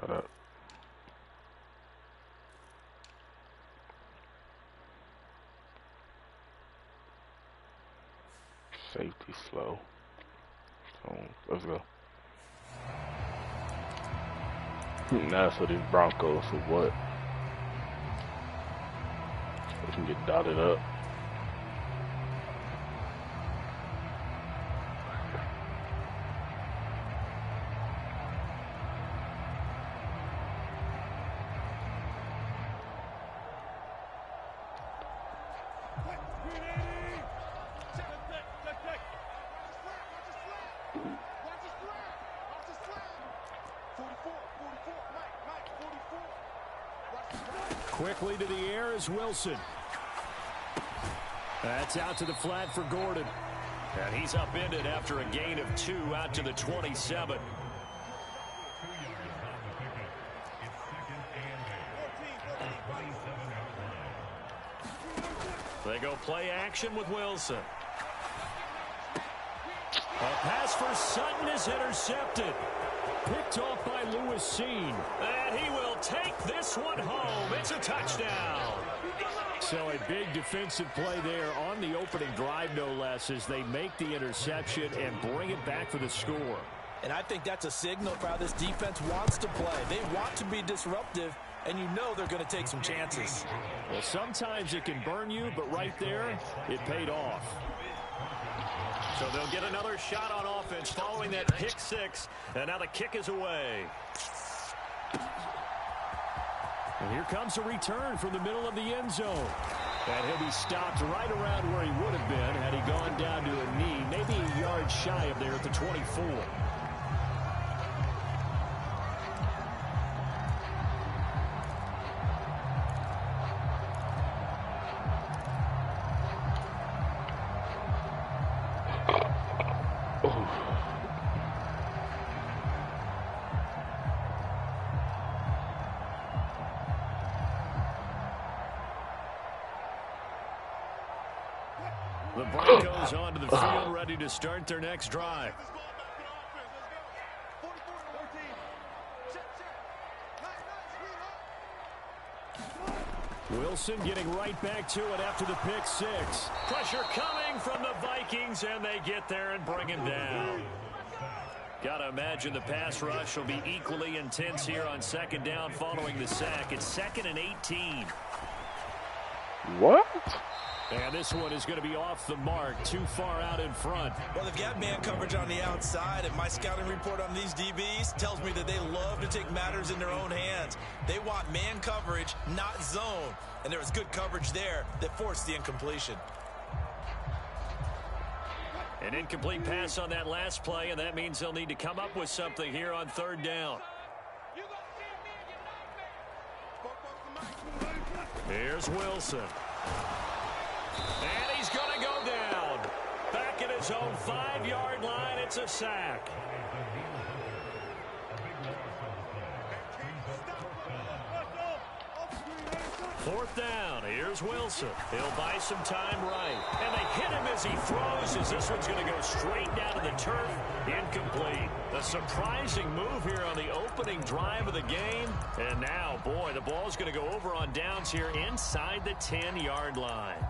Shut up. Safety slow. So let's go. Now for these Broncos for what? They can get dotted up. Quickly to the air is Wilson. That's out to the flat for Gordon. And he's upended after a gain of 2 out to the 27. They go play action with Wilson. A pass for Sutton is intercepted. Picked off by Lewis Seen. And he will take this one home. It's a touchdown. So a big defensive play there on the opening drive, no less, as they make the interception and bring it back for the score. And I think that's a signal for how this defense wants to play. They want to be disruptive, and you know they're going to take some chances. Well, sometimes it can burn you, but right there, it paid off. So they'll get another shot on offense following that pick 6, and now the kick is away. And here comes a return from the middle of the end zone. And he'll be stopped right around where he would have been had he gone down to a knee, maybe a yard shy of there at the 24. The Broncos onto the field, ready to start their next drive. Wilson getting right back to it after the pick 6. Pressure coming from the Vikings, and they get there and bring him down. Gotta imagine the pass rush will be equally intense here on second down following the sack. It's 2nd and 18. What? And this one is going to be off the mark, too far out in front. Well, they've got man coverage on the outside, and my scouting report on these DBs tells me that they love to take matters in their own hands. They want man coverage, not zone. And there was good coverage there that forced the incompletion. An incomplete pass on that last play, and that means they'll need to come up with something here on 3rd down. Here's Wilson. And he's going to go down. Back at his own 5-yard line, it's a sack. Fourth down, here's Wilson. He'll buy some time right. And they hit him as he throws, as this one's going to go straight down to the turf. Incomplete. A surprising move here on the opening drive of the game. And now, boy, the ball's going to go over on downs here inside the 10-yard line.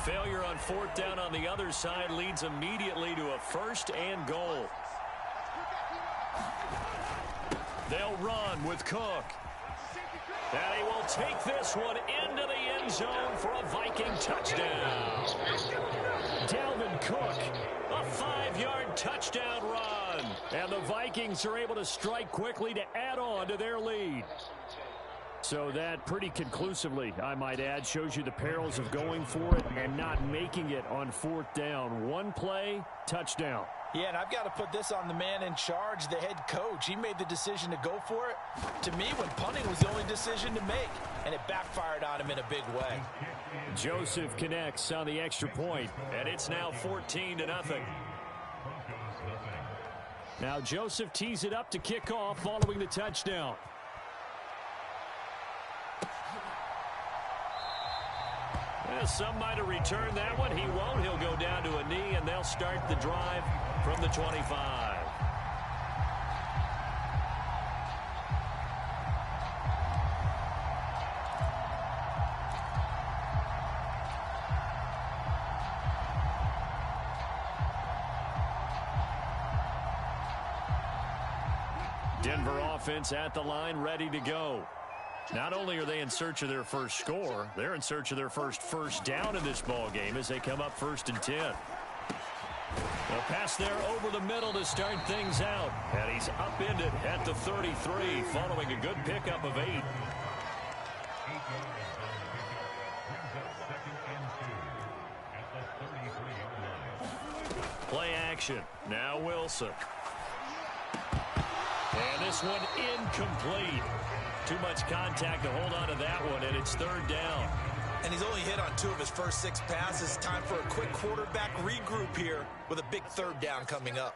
Failure on 4th down on the other side leads immediately to a 1st and goal. They'll run with Cook. And he will take this one into the end zone for a Viking touchdown. Dalvin Cook, a 5-yard touchdown run. And the Vikings are able to strike quickly to add on to their lead. So that pretty conclusively, I might add, shows you the perils of going for it and not making it on 4th down. One play, touchdown. Yeah, and I've got to put this on the man in charge, the head coach. He made the decision to go for it. To me, when punting was the only decision to make, and it backfired on him in a big way. Joseph connects on the extra point, and it's now 14-0. Now Joseph tees it up to kick off following the touchdown. Some might have returned that one. He won't. He'll go down to a knee, and they'll start the drive from the 25. Denver offense at the line, ready to go. Not only are they in search of their first score, they're in search of their first down in this ball game as they come up 1st and 10. A pass there over the middle to start things out. And he's upended at the 33 following a good pickup of 8. Play action. Now Wilson. And this one incomplete. Too much contact to hold on to that one, and it's 3rd down. And he's only hit on 2 of his first 6 passes. Time for a quick quarterback regroup here with a big 3rd down coming up.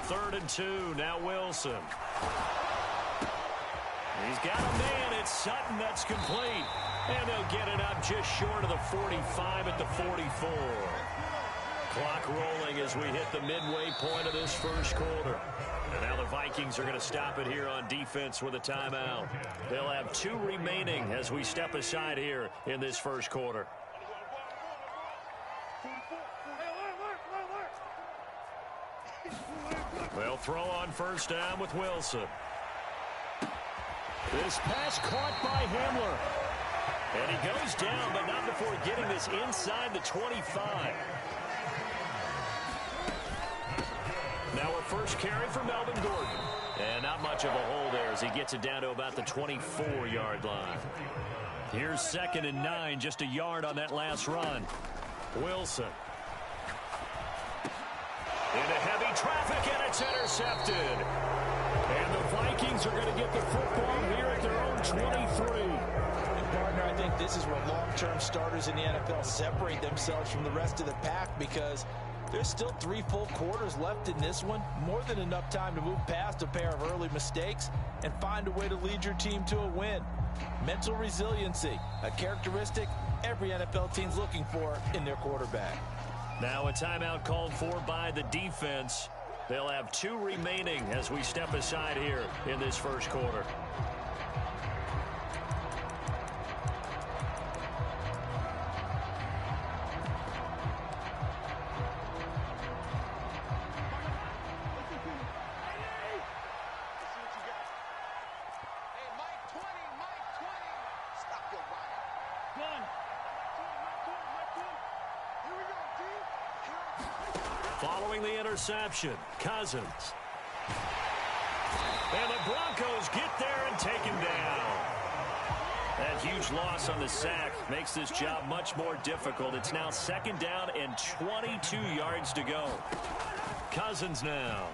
3rd and 2, now Wilson. He's got a man. It's Sutton. That's complete. And they'll get it up just short of the 45 at the 44. Clock rolling as we hit the midway point of this first quarter. And now the Vikings are going to stop it here on defense with a timeout. They'll have 2 remaining as we step aside here in this first quarter. They'll throw on 1st down with Wilson. This pass caught by Hamler. And he goes down, but not before getting this inside the 25. Now a first carry for Melvin Gordon. And not much of a hole there as he gets it down to about the 24-yard line. Here's 2nd and 9, just a yard on that last run. Wilson. Into heavy traffic, and it's intercepted. And the Vikings are going to get the football here at their own 23. And partner, I think this is where long-term starters in the NFL separate themselves from the rest of the pack, because there's still 3 full quarters left in this one. More than enough time to move past a pair of early mistakes and find a way to lead your team to a win. Mental resiliency, a characteristic every NFL team's looking for in their quarterback. Now a timeout called for by the defense. They'll have 2 remaining as we step aside here in this first quarter. Following the interception, Cousins. And the Broncos get there and take him down. That huge loss on the sack makes this job much more difficult. It's now 2nd down and 22 yards to go. Cousins now.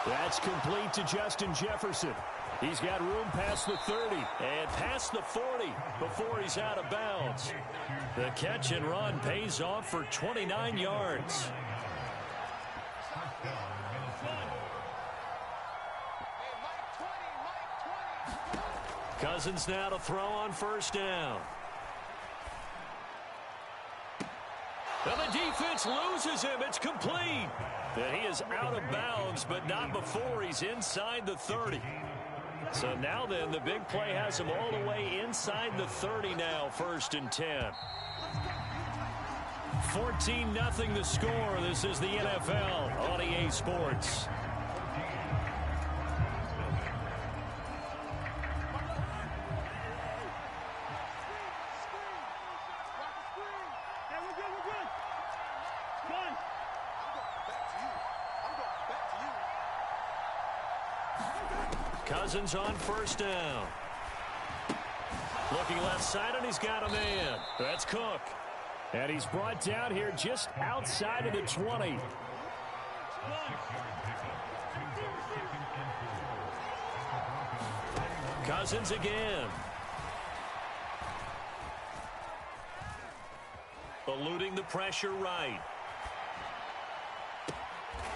That's complete to Justin Jefferson. He's got room past the 30 and past the 40 before he's out of bounds. The catch and run pays off for 29 yards. Cousins now to throw on 1st down. Well, the defense loses him. It's complete. And he is out of bounds, but not before he's inside the 30. So now then, the big play has him all the way inside the 30 now, 1st and 10. 14-0 the score. This is the NFL on EA Sports. Cousins on 1st down. Looking left side, and he's got a man. That's Cook. And he's brought down here just outside of the 20. Cousins again. Eluding the pressure right.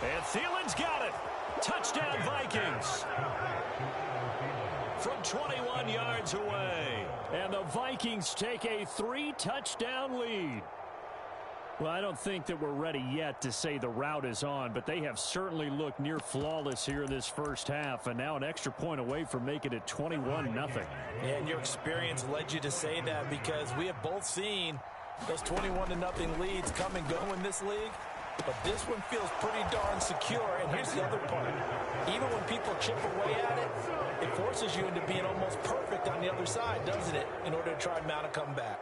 And Thielen's got it. Touchdown, Vikings. from 21 yards away. And the Vikings take a 3-touchdown lead. Well, I don't think that we're ready yet to say the route is on, but they have certainly looked near flawless here in this first half, and now an extra point away from making it 21-0. Yeah, and your experience led you to say that, because we have both seen those 21-0 leads come and go in this league, but this one feels pretty darn secure. And here's the other part. Even when people chip away at it, it forces you into being almost perfect on the other side, doesn't it, in order to try and mount a comeback.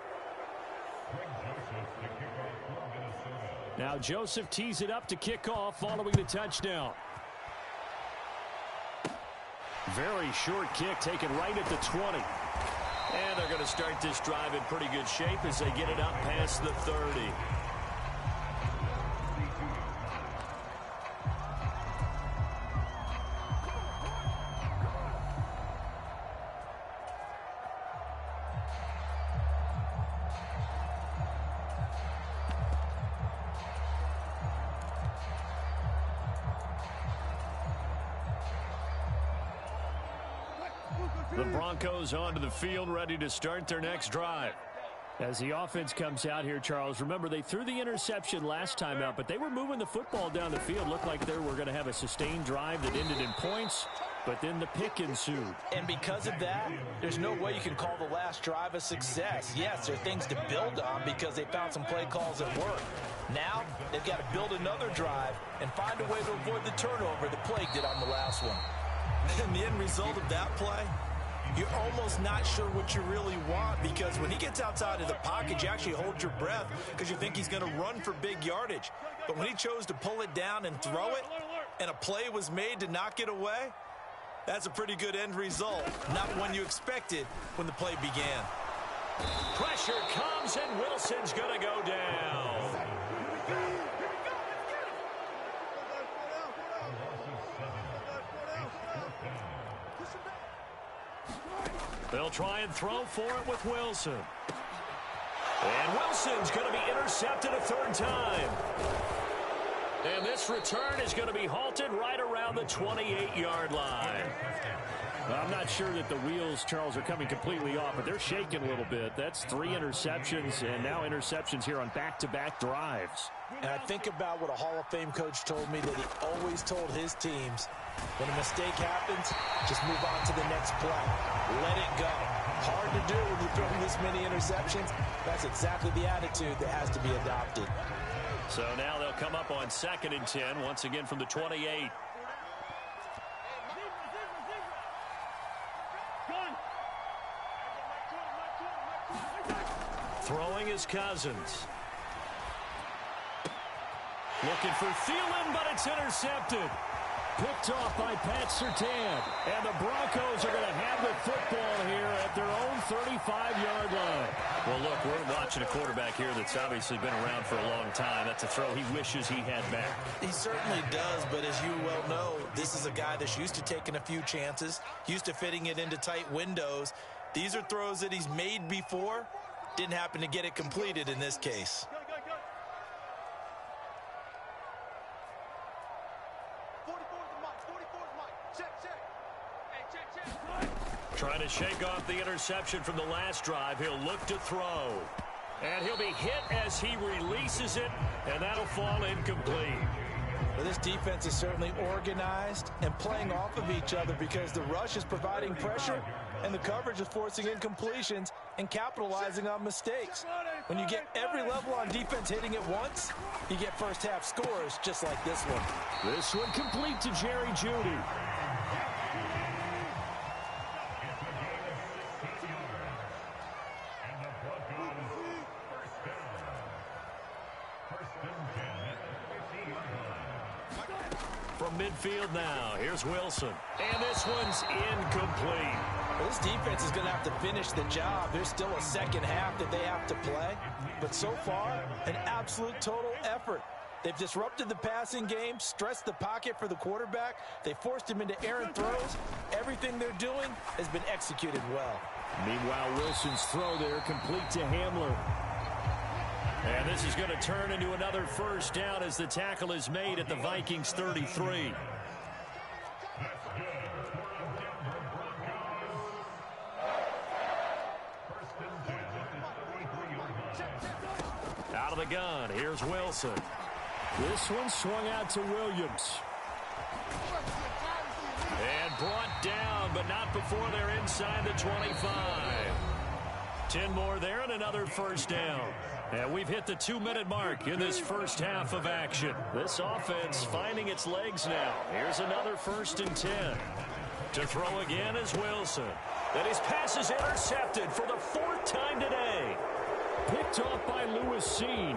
Now Joseph tees it up to kick off following the touchdown. Very short kick taken right at the 20. And they're going to start this drive in pretty good shape as they get it up past the 30. The Broncos onto the field, ready to start their next drive. As the offense comes out here, Charles, remember they threw the interception last time out, but they were moving the football down the field. Looked like they were going to have a sustained drive that ended in points, but then the pick ensued. And because of that, there's no way you can call the last drive a success. Yes, there are things to build on because they found some play calls that work. Now, they've got to build another drive and find a way to avoid the turnover that plagued it on the last one. And the end result of that play, you're almost not sure what you really want, because when he gets outside of the pocket, you actually hold your breath because you think he's going to run for big yardage. But when he chose to pull it down and throw it, and a play was made to knock it away, that's a pretty good end result. Not one you expected when the play began. Pressure comes, and Wilson's going to go down. They'll try and throw for it with Wilson. And Wilson's going to be intercepted a third time. And this return is going to be halted right around the 28-yard line. Well, I'm not sure that the wheels, Charles, are coming completely off, but they're shaking a little bit. That's 3 interceptions, and now interceptions here on back-to-back drives. And I think about what a Hall of Fame coach told me, that he always told his teams, when a mistake happens, just move on to the next play. Let it go. Hard to do when you're throwing this many interceptions. That's exactly the attitude that has to be adopted. So now they'll come up on 2nd and 10, once again from the 28. Throwing is Cousins. Looking for Thielen, but it's intercepted. Picked off by Pat Surtain. And the Broncos are going to have the football here at their own 35-yard line. Well, look, we're watching a quarterback here that's obviously been around for a long time. That's a throw he wishes he had back. He certainly does, but as you well know, this is a guy that's used to taking a few chances, used to fitting it into tight windows. These are throws that he's made before. Didn't happen to get it completed in this case. Trying to shake off the interception from the last drive. He'll look to throw. And he'll be hit as he releases it, and that'll fall incomplete. Well, this defense is certainly organized and playing off of each other, because the rush is providing pressure and the coverage is forcing incompletions and capitalizing on mistakes. When you get every level on defense hitting at once, you get first half scores just like this one. This one complete to Jerry Jeudy. From midfield now, here's Wilson. And this one's incomplete. Well, this defense is going to have to finish the job. There's still a second half that they have to play. But so far, an absolute total effort. They've disrupted the passing game, stressed the pocket for the quarterback. They forced him into errant throws. Everything they're doing has been executed well. Meanwhile, Wilson's throw there complete to Hamler. And this is going to turn into another first down as the tackle is made at the Vikings 33. Out of the gun, here's Wilson. This one swung out to Williams. And brought down, but not before they're inside the 25. 10 more there and another first down. And we've hit the 2-minute mark in this first half of action. This offense finding its legs now. Here's another 1st and 10. To throw again is Wilson. Then his pass is intercepted for the 4th time today. Picked off by Lewis-Seen. And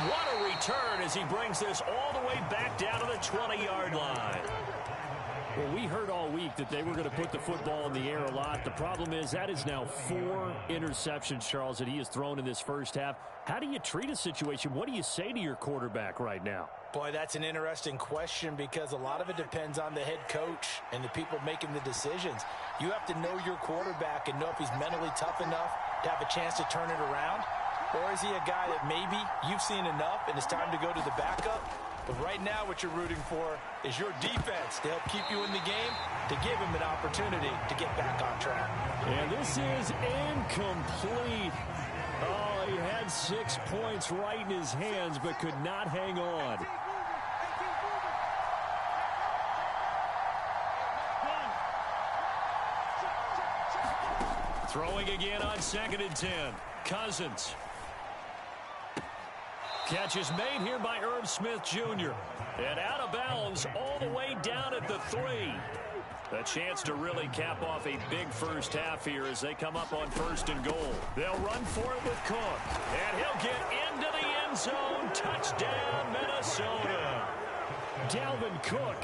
what a return as he brings this all the way back down to the 20-yard line. Well, we heard all week that they were going to put the football in the air a lot. The problem is that is now 4 interceptions, Charles, that he has thrown in this first half. How do you treat a situation? What do you say to your quarterback right now? Boy, that's an interesting question because a lot of it depends on the head coach and the people making the decisions. You have to know your quarterback and know if he's mentally tough enough to have a chance to turn it around. Or is he a guy that maybe you've seen enough and it's time to go to the backup? But right now what you're rooting for is your defense to help keep you in the game, to give him an opportunity to get back on track. And this is incomplete. Oh, he had 6 points right in his hands but could not hang on. Throwing again on 2nd and 10. Cousins. Catch is made here by Irv Smith Jr. And out of bounds all the way down at the 3. A chance to really cap off a big first half here as they come up on 1st and goal. They'll run for it with Cook. And he'll get into the end zone. Touchdown, Minnesota. Dalvin Cook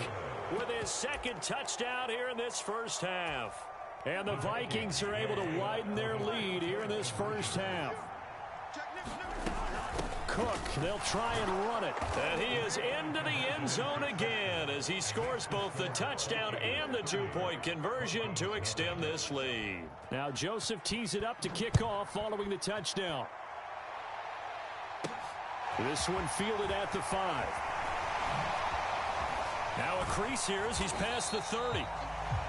with his 2nd touchdown here in this first half. And the Vikings are able to widen their lead here in this first half. Cook, they'll try and run it. And he is into the end zone again as he scores both the touchdown and the 2-point conversion to extend this lead. Now Joseph tees it up to kick off following the touchdown. This one fielded at the 5. Now a crease here as he's past the 30.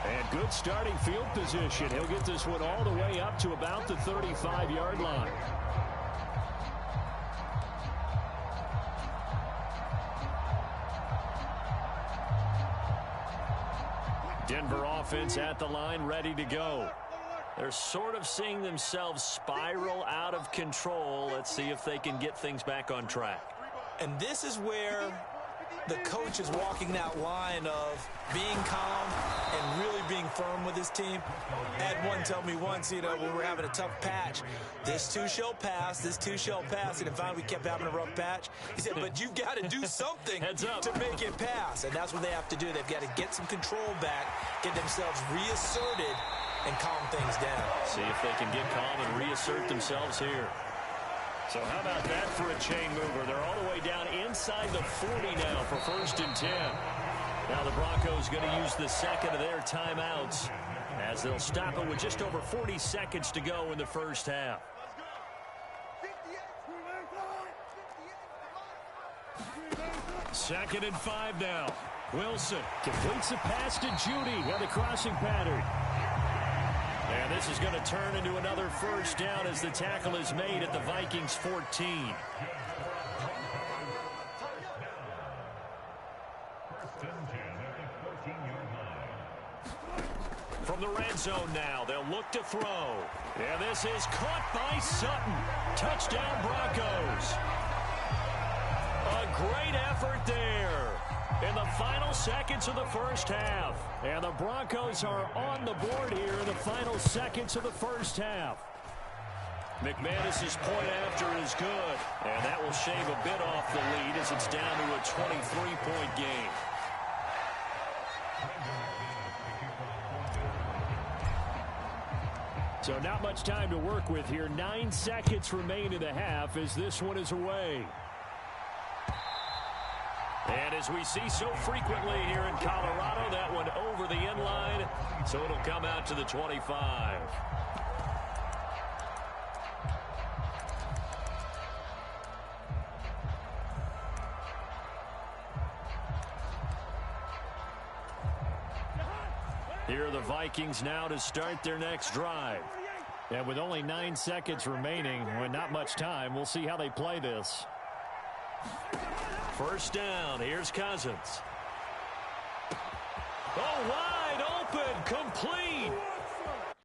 And good starting field position. He'll get this one all the way up to about the 35-yard line. Denver offense at the line, ready to go. They're sort of seeing themselves spiral out of control. Let's see if they can get things back on track. And this is where the coach is walking that line of being calm and really being firm with his team. I had one tell me once, when we were having a tough patch, this too shall pass, this too shall pass. And finally we kept having a rough patch. He said, but you've got to do something to make it pass. And that's what they have to do. They've got to get some control back, get themselves reasserted, and calm things down. See if they can get calm and reassert themselves here. So how about that for a chain mover? They're all the way down inside the 40 now for 1st and 10. Now the Broncos going to use the 2nd of their timeouts as they'll stop it with just over 40 seconds to go in the first half. Second and 5 now. Wilson completes the pass to Judy on the crossing pattern. And this is going to turn into another first down as the tackle is made at the Vikings 14. From the red zone now, they'll look to throw. And this is caught by Sutton. Touchdown Broncos. A great effort there in the final seconds of the first half. And the Broncos are on the board here in the final seconds of the first half. McManus's point after is good. And that will shave a bit off the lead as it's down to a 23-point game. So not much time to work with here. 9 seconds remain in the half as this one is away. And as we see so frequently here in Colorado, that one over the end line, so it'll come out to the 25. Here are the Vikings now to start their next drive. And with only 9 seconds remaining, with not much time, we'll see how they play this. First down, here's Cousins. Oh, wide open, complete.